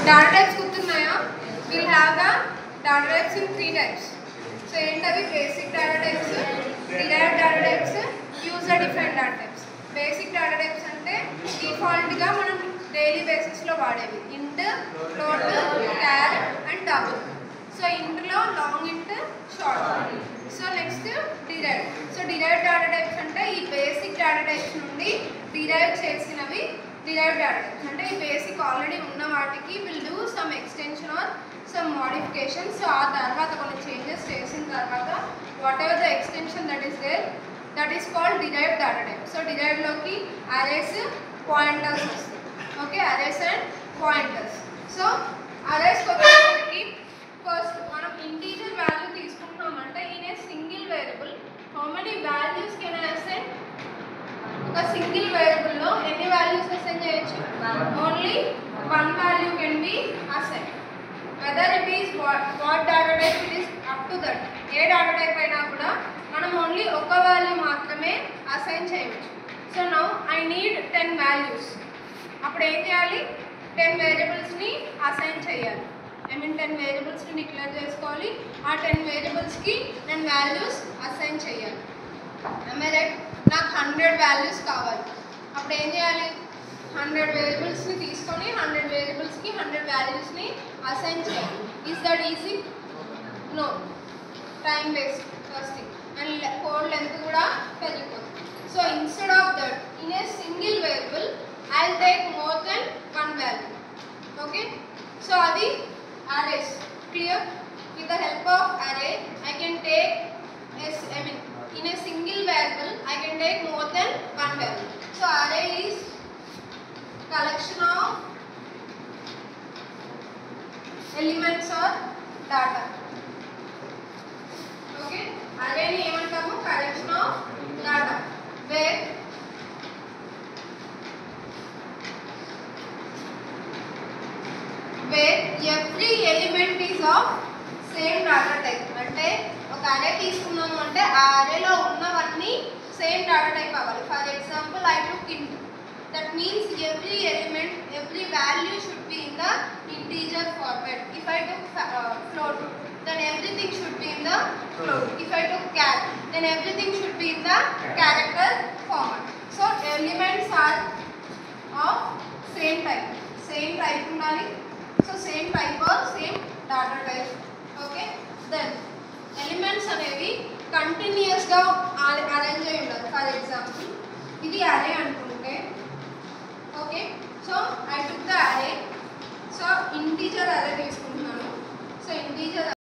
Data types గుర్తున్నాయా? We'll have the data types in 3 types. So ఏంటవి? Basic data types, derived data types, user defined data types. Basic data types అంటే default గా మనం daily basis లో వాడేవి. int, float, char and double. So int లో long int, short. So next derived. So derived data types అంటే ఈ basic data types నుండి derive చేసినవి derived data types. అంటే ఈ బేసిక్ ఆల్రెడీ ఉన్న వాటికి will do some extension or some modification. So ఆ తర్వాత కొన్ని చేంజెస్ చేసిన తర్వాత whatever the extension that is there that is called derived data type. So derived లోకి అరేస్, పాయింటర్స్ వస్తాయి. Okay, arrays and pointers. So arrays వచ్చేసరికి first మనం integer value తీసుకుంటున్నామంటే in a single variable how many values can I assign? ఒక single variable లో ఎన్ని values assign చేయొచ్చు? Only one value can be assign. Whether it is what data type it is up to that. A data type అయినా కూడా మనం only ఒక value మాత్రమే assign చేయవచ్చు. So now I need 10 values. అప్పుడు ఏం చేయాలి? 10 వేరియబుల్స్ని అసైన్ చేయాలి. ఐ మీన్ 10 వేరియబుల్స్ని డిక్లేర్ చేసుకోవాలి. ఆ 10 వేరియబుల్స్కి నేను వాల్యూస్ అసైన్ చేయాలి. రైట్? నాకు 100 వాల్యూస్ కావాలి. అప్పుడు ఏం చేయాలి? 100 వేరియబుల్స్ని తీసుకొని 100 వేరియబుల్స్కి 100 వాల్యూస్ని అసైన్ చేయాలి. Is that easy? No, time waste first thing, and code length కూడా పెరిగిపోతుంది. So instead of that in a single variable I will take more then 1 value. Okay, so అది arrays. Clear? With the help of array I can take in a single variable I can take more than 1 value. So array is collection of elements or data. Okay, array ni emantamu? Collection of data where every element is of same data type. అంటే ఒక అరే తీసుకున్నాము అంటే ఆ అరేలో ఉన్నవన్నీ same data type అవ్వాలి. For example I took int. That means every element, every value should be in the integer format. If I took float, then everything should be in the float. If I took char, then everything should be in the character format. So elements are of same type. Same type ఉండాలి. So same type or same data type. Okay, then elements అనేవి continuous గా arrange అయి ఉండాలి. For example ఇది అరే అనుకుంటే, okay, so I took the అరే